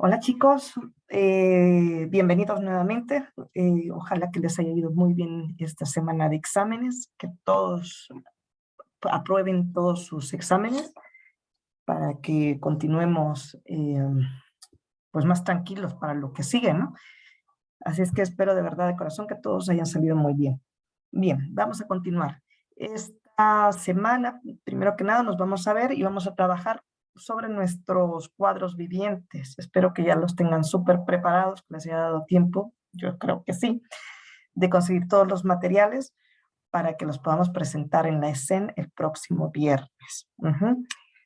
Hola chicos, bienvenidos nuevamente. Ojalá que les haya ido muy bien esta semana de exámenes, que todos aprueben todos sus exámenes para que continuemos pues más tranquilos para lo que sigue, ¿no? Así es que espero de verdad de corazón que todos hayan salido muy bien. Bien, vamos a continuar. Esta semana, primero que nada, nos vamos a ver y vamos a trabajar sobre nuestros cuadros vivientes. Espero que ya los tengan súper preparados, que les haya dado tiempo, yo creo que sí, de conseguir todos los materiales para que los podamos presentar en la ESCEN el próximo viernes.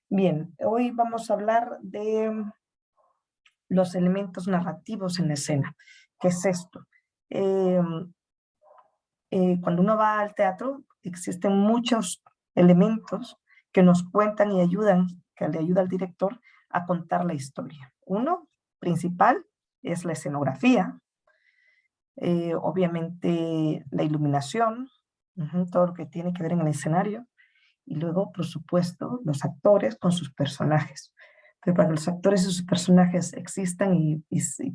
Bien, hoy vamos a hablar de los elementos narrativos en la escena. ¿Qué es esto? Cuando uno va al teatro, existen muchos elementos que nos cuentan y ayudan, que le ayuda al director a contar la historia. Uno principal es la escenografía, obviamente la iluminación, todo lo que tiene que ver en el escenario, y luego, por supuesto, los actores con sus personajes. Pero para que los actores y sus personajes existan y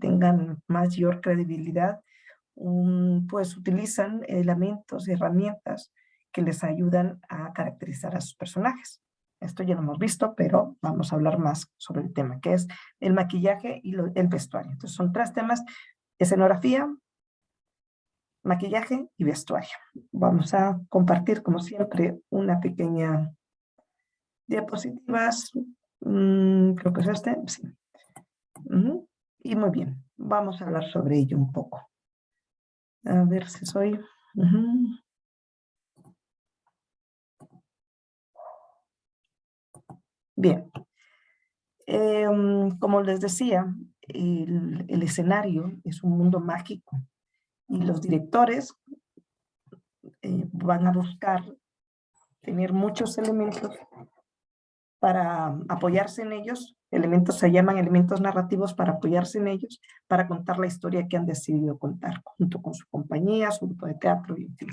tengan mayor credibilidad, pues utilizan elementos y herramientas que les ayudan a caracterizar a sus personajes. Esto ya lo hemos visto, pero vamos a hablar más sobre el tema, que es el maquillaje y el vestuario. Entonces son tres temas: escenografía, maquillaje y vestuario. Vamos a compartir, como siempre, una pequeña diapositivas. Creo que es este, sí. Y muy bien, vamos a hablar sobre ello un poco. A ver si soy... Bien, como les decía, el escenario es un mundo mágico y los directores van a buscar tener muchos elementos para apoyarse en ellos. Elementos se llaman elementos narrativos para apoyarse en ellos, para contar la historia que han decidido contar, junto con su compañía, su grupo de teatro, y en fin.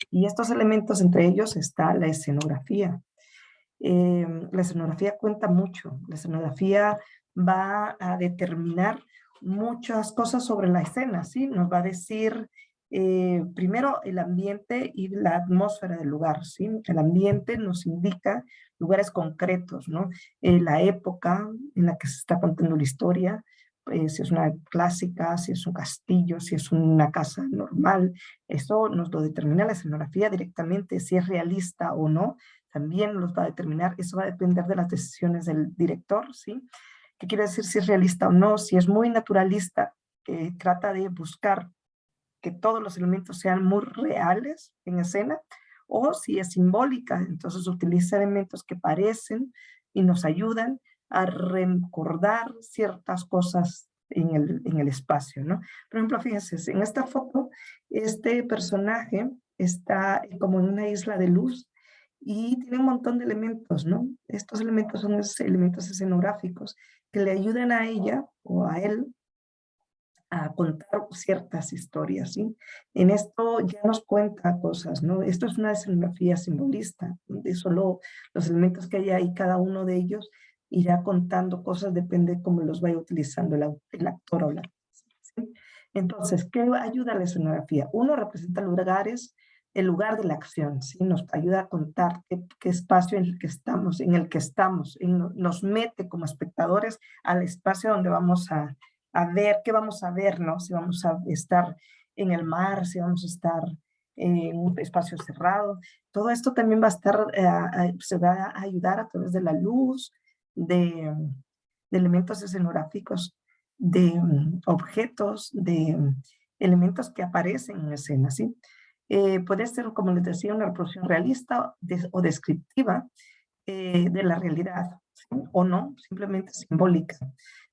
Y estos elementos, entre ellos está la escenografía. La escenografía cuenta mucho. La escenografía va a determinar muchas cosas sobre la escena, ¿sí? Nos va a decir primero el ambiente y la atmósfera del lugar, ¿sí? El ambiente nos indica lugares concretos, ¿no? La época en la que se está contando la historia, si es una clásica, si es un castillo, si es una casa normal. Eso nos lo determina la escenografía directamente, si es realista o no también los va a determinar. Eso va a depender de las decisiones del director, ¿sí? ¿Qué quiere decir si es realista o no? Si es muy naturalista, que trata de buscar que todos los elementos sean muy reales en escena, o si es simbólica, entonces utiliza elementos que parecen y nos ayudan a recordar ciertas cosas en el espacio, ¿no? Por ejemplo, fíjense, en esta foto, este personaje está como en una isla de luz y tiene un montón de elementos, ¿no? Estos elementos son esos elementos escenográficos que le ayudan a ella o a él a contar ciertas historias, ¿sí? En esto ya nos cuenta cosas, ¿no? Esto es una escenografía simbolista, de solo los elementos que hay ahí, cada uno de ellos irá contando cosas, depende de cómo los vaya utilizando el actor o la actriz, ¿sí? Entonces, ¿qué ayuda a la escenografía? Uno, representa lugares, el lugar de la acción, ¿sí? Nos ayuda a contar qué espacio en el que estamos, nos mete como espectadores al espacio donde vamos a ver qué vamos a ver, ¿no? Si vamos a estar en el mar, si vamos a estar en un espacio cerrado. Todo esto también va a estar, se va a ayudar a través de la luz, de elementos escenográficos, de objetos, de elementos que aparecen en escena, ¿sí? Puede ser, como les decía, una reproducción realista o descriptiva de la realidad, ¿sí? O no, simplemente simbólica.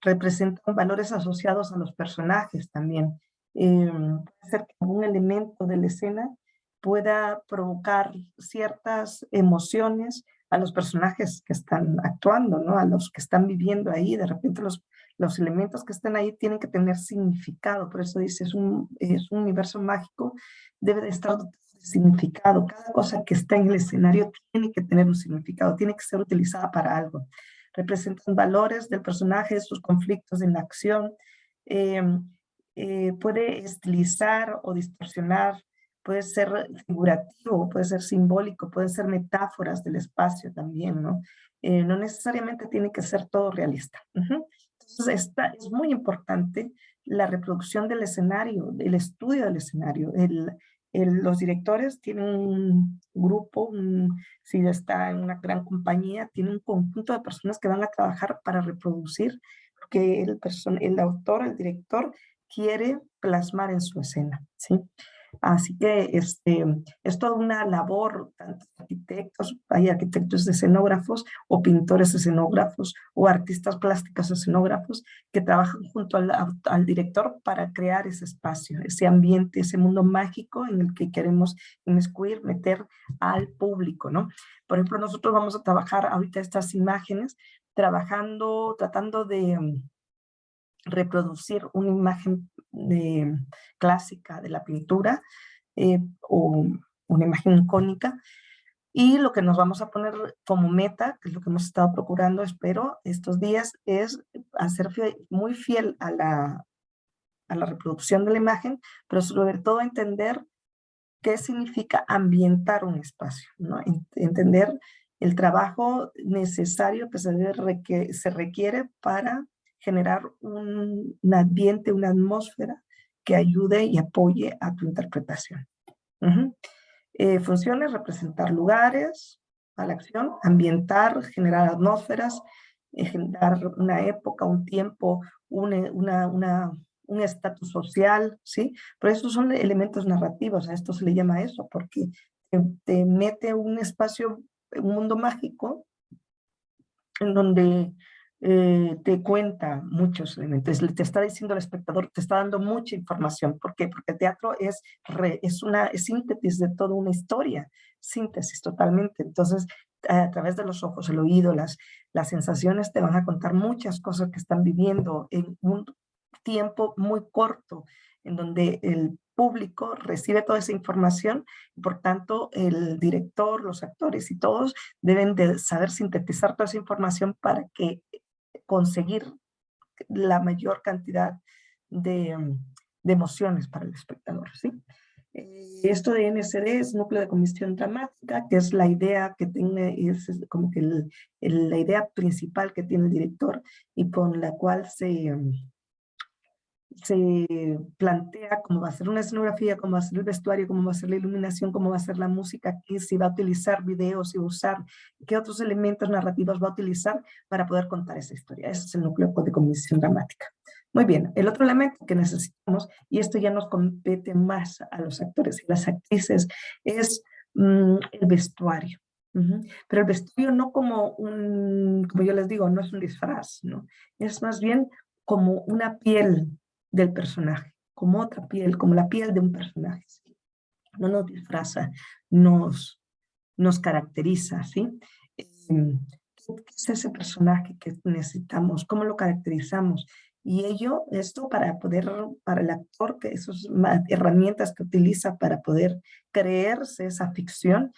Representan valores asociados a los personajes también. Puede ser que algún elemento de la escena pueda provocar ciertas emociones a los personajes que están actuando, ¿no? A los que están viviendo ahí. De repente los elementos que están ahí tienen que tener significado. Por eso dice, es un universo mágico, debe de estar significado. Cada cosa que está en el escenario tiene que tener un significado, tiene que ser utilizada para algo. representan valores del personaje, sus conflictos en la acción, puede estilizar o distorsionar, puede ser figurativo, puede ser simbólico, puede ser metáforas del espacio también, ¿no? No necesariamente tiene que ser todo realista. Entonces, es muy importante la reproducción del escenario, el estudio del escenario. Los directores tienen un grupo, si está en una gran compañía, tienen un conjunto de personas que van a trabajar para reproducir lo que el autor, el director, quiere plasmar en su escena, ¿sí? Así que es toda una labor, tanto arquitectos, hay arquitectos escenógrafos o pintores escenógrafos o artistas plásticos escenógrafos que trabajan junto al director para crear ese espacio, ese ambiente, ese mundo mágico en el que queremos inmiscuir, meter al público, ¿no? Por ejemplo, nosotros vamos a trabajar ahorita estas imágenes, tratando de reproducir una imagen clásica de la pintura o una imagen icónica, y lo que nos vamos a poner como meta, que es lo que hemos estado procurando, espero, estos días, es hacer muy fiel a la reproducción de la imagen, pero sobre todo entender qué significa ambientar un espacio, ¿no? Entender el trabajo necesario que se requiere para generar un ambiente, una atmósfera que ayude y apoye a tu interpretación. Funciones: representar lugares a la acción, ambientar, generar atmósferas, generar una época, un tiempo, un estatus social, ¿sí? Pero estos son elementos narrativos, a esto se le llama eso, porque te mete un espacio, un mundo mágico, en donde te cuenta muchos elementos, te está diciendo al espectador, te está dando mucha información. ¿Por qué? Porque el teatro es una síntesis de toda una historia, síntesis totalmente. Entonces, a través de los ojos, el oído, las sensaciones te van a contar muchas cosas que están viviendo en un tiempo muy corto, en donde el público recibe toda esa información, y por tanto el director, los actores y todos deben de saber sintetizar toda esa información para conseguir la mayor cantidad de emociones para el espectador, ¿sí? Esto de NCD es núcleo de comisión dramática, que es la idea que tiene, es como que la idea principal que tiene el director y con la cual se plantea cómo va a ser una escenografía, cómo va a ser el vestuario, cómo va a ser la iluminación, cómo va a ser la música, si va a utilizar videos, si va a usar, qué otros elementos narrativos va a utilizar para poder contar esa historia. Ese es el núcleo de composición dramática. Muy bien, el otro elemento que necesitamos, y esto ya nos compete más a los actores y las actrices, es el vestuario. Pero el vestuario no como como yo les digo, no es un disfraz, ¿no? Es más bien como una piel del personaje, como otra piel, como la piel de un personaje. ¿Sí? No nos disfraza, nos caracteriza, ¿sí? ¿Qué es ese personaje que necesitamos? ¿Cómo lo caracterizamos? Y esto para el actor, que esas herramientas que utiliza para poder creerse esa ficción,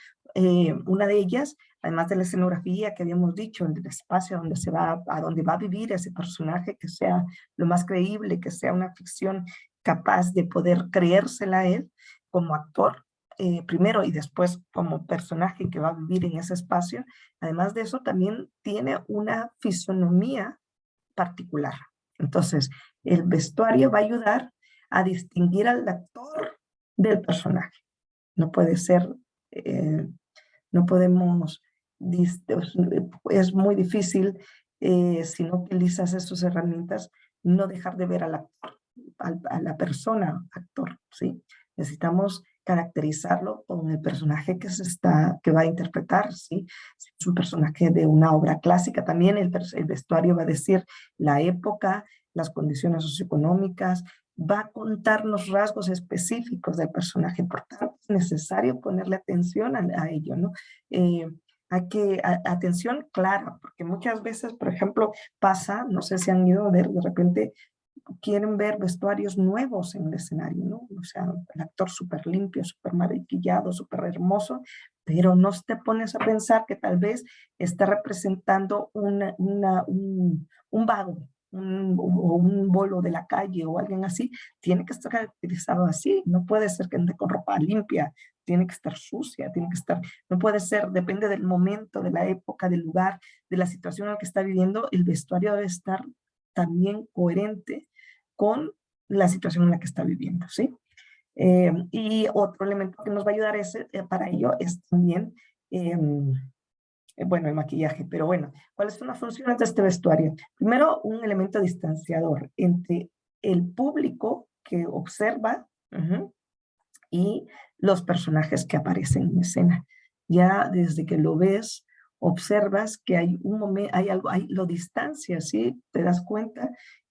una de ellas, además de la escenografía que habíamos dicho, el espacio a donde va a vivir ese personaje, que sea lo más creíble, que sea una ficción capaz de poder creérsela a él como actor, primero, y después como personaje que va a vivir en ese espacio. Además de eso, también tiene una fisonomía particular. Entonces, el vestuario va a ayudar a distinguir al actor del personaje. No puede ser, no podemos, es muy difícil, si no utilizas estas herramientas, no dejar de ver al actor, a la persona actor, ¿sí? Necesitamos caracterizarlo con el personaje que va a interpretar, ¿sí? Si es un personaje de una obra clásica, también el vestuario va a decir la época, las condiciones socioeconómicas, va a contar los rasgos específicos del personaje. Por tanto, es necesario ponerle atención a ello, ¿no? Atención clara, porque muchas veces, por ejemplo, pasa, no sé si han ido a ver de repente quieren ver vestuarios nuevos en el escenario, ¿no? O sea, el actor súper limpio, súper maquillado, súper hermoso, pero no te pones a pensar que tal vez está representando un vago, o un bolo de la calle o alguien así. Tiene que estar caracterizado así, no puede ser que ande con ropa limpia, tiene que estar sucia, tiene que estar, no puede ser, depende del momento, de la época, del lugar, de la situación en la que está viviendo, el vestuario debe estar también coherente con la situación en la que está viviendo, ¿sí? Y otro elemento que nos va a ayudar para ello es también, bueno, el maquillaje, pero bueno, ¿cuáles son las funciones de este vestuario? Primero, un elemento distanciador entre el público que observa y los personajes que aparecen en escena. Ya desde que lo ves, observas que hay un momento, hay algo, lo distancias, ¿sí? Te das cuenta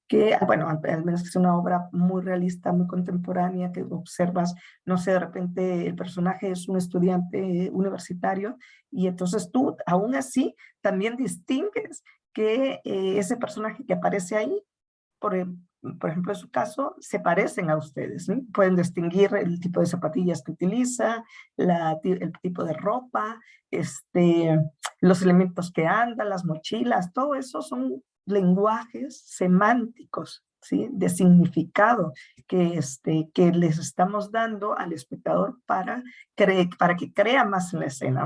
que, bueno, al menos que es una obra muy realista, muy contemporánea, que observas, no sé, de repente el personaje es un estudiante universitario y entonces tú, aún así, también distingues que ese personaje que aparece ahí, por ejemplo, en su caso, se parecen a ustedes, ¿no? Pueden distinguir el tipo de zapatillas que utiliza, el tipo de ropa, los elementos que andan, las mochilas, todo eso son lenguajes semánticos, ¿sí? De significado que les estamos dando al espectador para que crea más en la escena.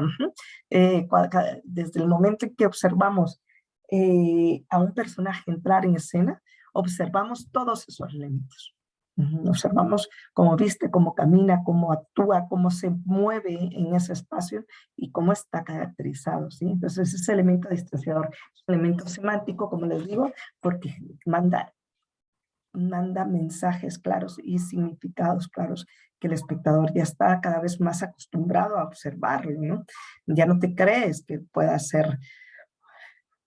Desde el momento en que observamos a un personaje entrar en escena, observamos todos esos elementos. Observamos cómo viste, cómo camina, cómo actúa, cómo se mueve en ese espacio y cómo está caracterizado, ¿sí? Entonces, ese elemento distanciador, es un elemento semántico, como les digo, porque manda mensajes claros y significados claros que el espectador ya está cada vez más acostumbrado a observarlo, ¿no? Ya no te crees que pueda ser.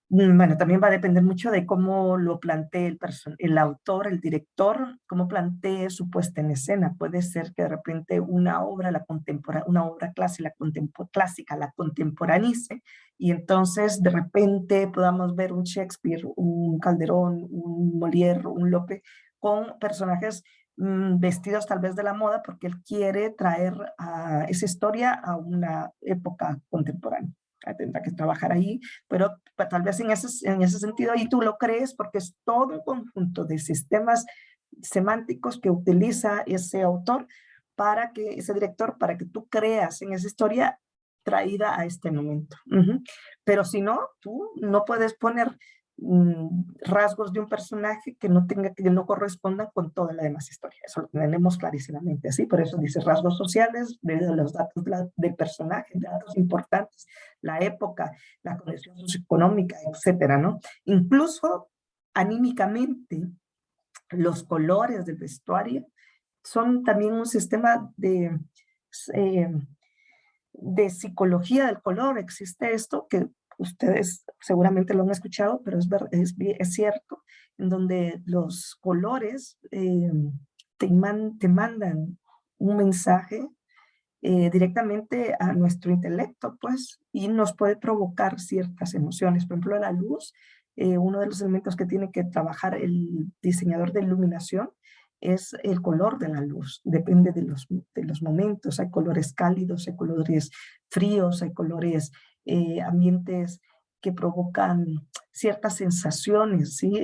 Bueno, también va a depender mucho de cómo lo plantee el autor, el director, cómo plantee su puesta en escena. Puede ser que de repente una obra, una obra clásica la contemporanice y entonces de repente podamos ver un Shakespeare, un Calderón, un Molière, un Lope con personajes vestidos tal vez de la moda porque él quiere traer esa historia a una época contemporánea. Tendrá que trabajar ahí, pero tal vez en ese sentido ahí tú lo crees porque es todo un conjunto de sistemas semánticos que utiliza ese autor ese director, para que tú creas en esa historia traída a este momento. Pero si no, tú no puedes poner rasgos de un personaje que no correspondan con toda la demás historia. Eso lo tenemos clarísimamente así. Por eso dice rasgos sociales, de los datos del personaje, datos importantes, la época, la condición socioeconómica, etcétera, ¿no? Incluso anímicamente, los colores del vestuario son también un sistema eh, de psicología del color. Existe esto que ustedes seguramente lo han escuchado, pero es cierto, en donde los colores te mandan un mensaje directamente a nuestro intelecto, pues, y nos puede provocar ciertas emociones. Por ejemplo, la luz, uno de los elementos que tiene que trabajar el diseñador de iluminación es el color de la luz, depende de los momentos. Hay colores cálidos, hay colores fríos, hay colores, ambientes que provocan ciertas sensaciones, ¿sí?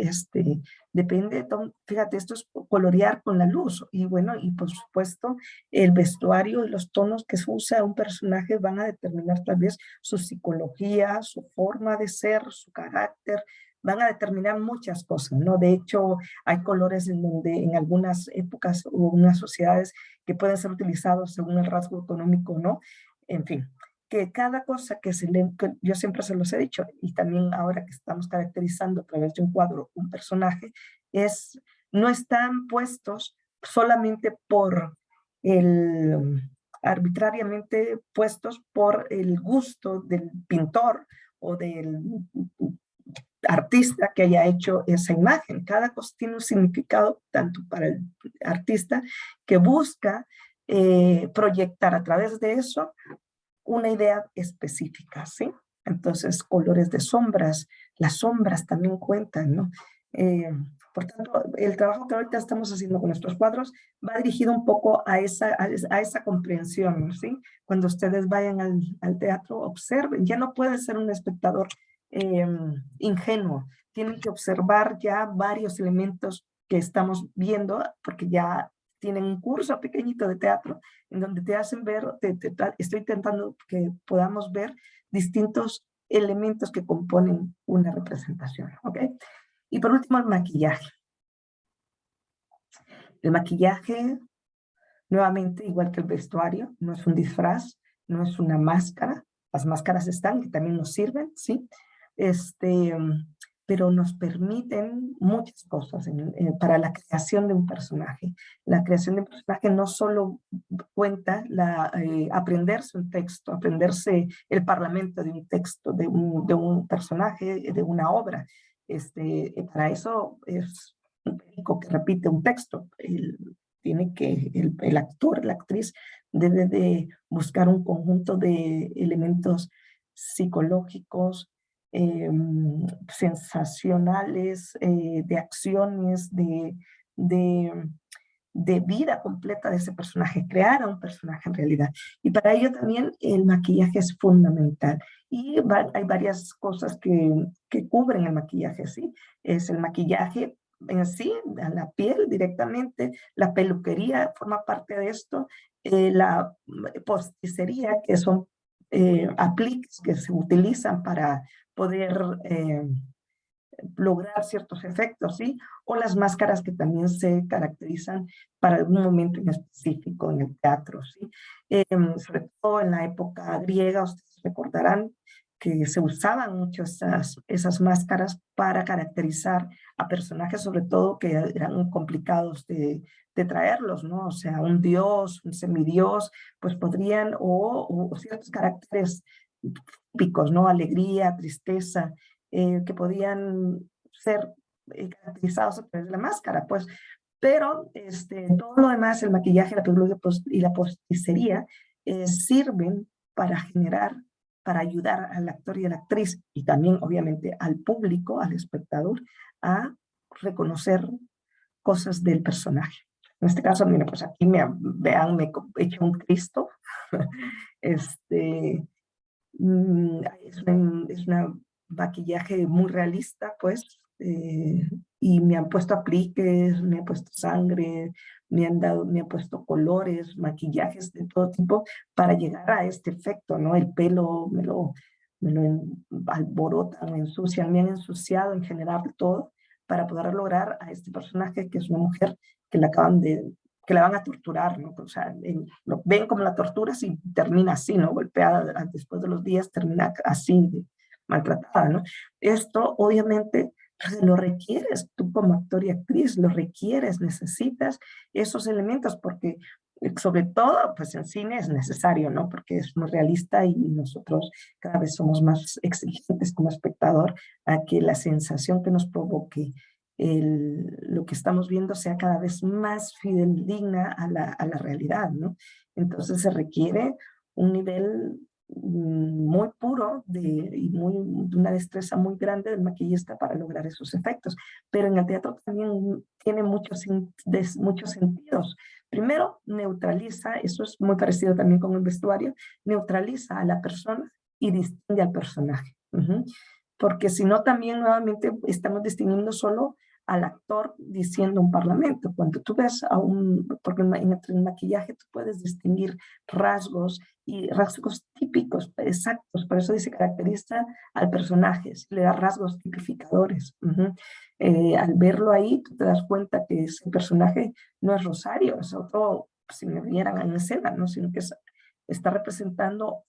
Depende, fíjate, esto es colorear con la luz, y bueno, y por supuesto, el vestuario y los tonos que usa un personaje van a determinar tal vez su psicología, su forma de ser, su carácter, van a determinar muchas cosas, ¿no? De hecho, hay colores en donde en algunas épocas o unas sociedades que pueden ser utilizados según el rasgo económico, ¿no? En fin, que cada cosa que que yo siempre se los he dicho, y también ahora que estamos caracterizando a través de un cuadro un personaje, no están puestos solamente arbitrariamente puestos por el gusto del pintor o del artista que haya hecho esa imagen. Cada cosa tiene un significado tanto para el artista que busca proyectar a través de eso una idea específica, ¿sí? Entonces, colores de sombras, las sombras también cuentan, ¿no? Por tanto, el trabajo que ahorita estamos haciendo con nuestros cuadros va dirigido un poco a esa comprensión, ¿sí? Cuando ustedes vayan al teatro, observen, ya no puede ser un espectador eh, ingenuo, tienen que observar ya varios elementos que estamos viendo, porque ya tienen un curso pequeñito de teatro en donde te hacen ver, estoy intentando que podamos ver distintos elementos que componen una representación, ¿ok? Y por último, el maquillaje. El maquillaje, nuevamente, igual que el vestuario, no es un disfraz, no es una máscara. Las máscaras están, que también nos sirven, ¿sí? Pero nos permiten muchas cosas para la creación de un personaje. La creación de un personaje no solo cuenta aprenderse un texto, aprenderse el parlamento de un texto, de un personaje, de una obra. Para eso es un médico que repite un texto. El actor, la actriz, debe de buscar un conjunto de elementos psicológicos, sensacionales, de acciones, de, de vida completa de ese personaje, crear a un personaje en realidad. Y para ello también el maquillaje es fundamental. Y hay varias cosas que cubren el maquillaje, ¿sí? Es el maquillaje en sí, a la piel directamente, la peluquería forma parte de esto, la posticería, que son apliques que se utilizan para poder lograr ciertos efectos, ¿sí? O las máscaras que también se caracterizan para algún momento en específico en el teatro, ¿sí? Sobre todo en la época griega, ustedes recordarán que se usaban mucho esas máscaras para caracterizar a personajes, sobre todo que eran complicados de traerlos, ¿no? O sea, un dios, un semidios, pues podrían, o ciertos caracteres típicos, ¿no? Alegría, tristeza, que podían ser caracterizados a través de la máscara, pues. Pero todo lo demás, el maquillaje, la peluca y la posticería, sirven para generar, para ayudar al actor y a la actriz, y también obviamente al público, al espectador, a reconocer cosas del personaje. En este caso, mira, pues aquí vean, me he hecho un Cristo. este, es una maquillaje muy realista, pues, y me han puesto apliques, me han puesto sangre, me han puesto colores, maquillajes de todo tipo para llegar a este efecto, ¿no? El pelo me lo alborotan, me ensucian, me han ensuciado en general todo para poder lograr a este personaje que es una mujer que la que la van a torturar, ¿no? O sea, lo ven como la tortura si termina así, ¿no? Golpeada después de los días, termina así, maltratada, ¿no? Esto, obviamente, lo requieres tú como actor y actriz, lo requieres, necesitas esos elementos porque sobre todo, pues en cine es necesario, ¿no? Porque es muy realista y nosotros cada vez somos más exigentes como espectador a que la sensación que nos provoque lo que estamos viendo sea cada vez más fidedigna a la realidad, ¿no? Entonces se requiere un nivel muy puro de una destreza muy grande del maquillista para lograr esos efectos. Pero en el teatro también tiene muchos sentidos. Primero, neutraliza, eso es muy parecido también con el vestuario, neutraliza a la persona y distingue al personaje. Porque si no, también nuevamente estamos distinguiendo solo al actor diciendo un parlamento. Cuando tú ves porque en el maquillaje tú puedes distinguir rasgos y rasgos típicos, exactos, por eso dice caracteriza al personaje, le da rasgos tipificadores. Al verlo ahí, tú te das cuenta que ese personaje no es Rosario, es otro, si me vieran en escena, ¿no? Sino que está representando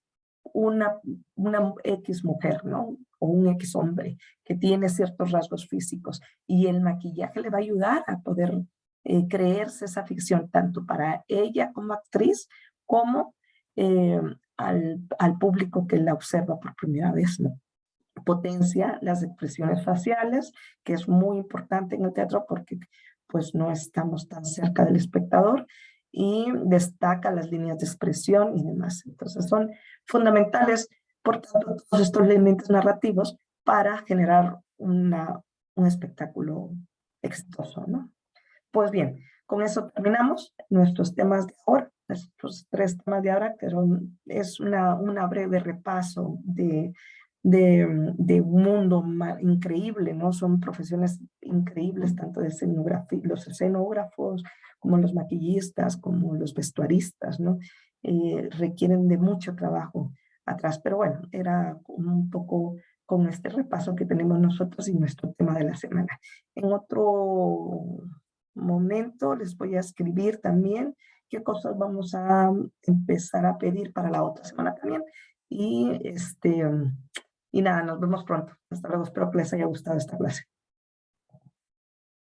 una, una X mujer, ¿no? O un X hombre que tiene ciertos rasgos físicos y el maquillaje le va a ayudar a poder creerse esa ficción tanto para ella como actriz como eh, al público que la observa por primera vez, ¿no? Potencia las expresiones faciales, que es muy importante en el teatro porque pues no estamos tan cerca del espectador y destaca las líneas de expresión y demás. Entonces son fundamentales, por tanto, todos estos elementos narrativos para generar un espectáculo exitoso, ¿no? Pues bien, con eso terminamos nuestros temas de ahora, nuestros 3 temas de ahora, que es una breve repaso de un mundo increíble, ¿no? Son profesiones increíbles, tanto de escenografía, los escenógrafos, como los maquillistas, como los vestuaristas, ¿no? Requieren de mucho trabajo atrás, pero bueno, era un poco con este repaso que tenemos nosotros y nuestro tema de la semana. En otro momento les voy a escribir también qué cosas vamos a empezar a pedir para la otra semana también. Y nada, nos vemos pronto. Hasta luego. Espero que les haya gustado esta clase.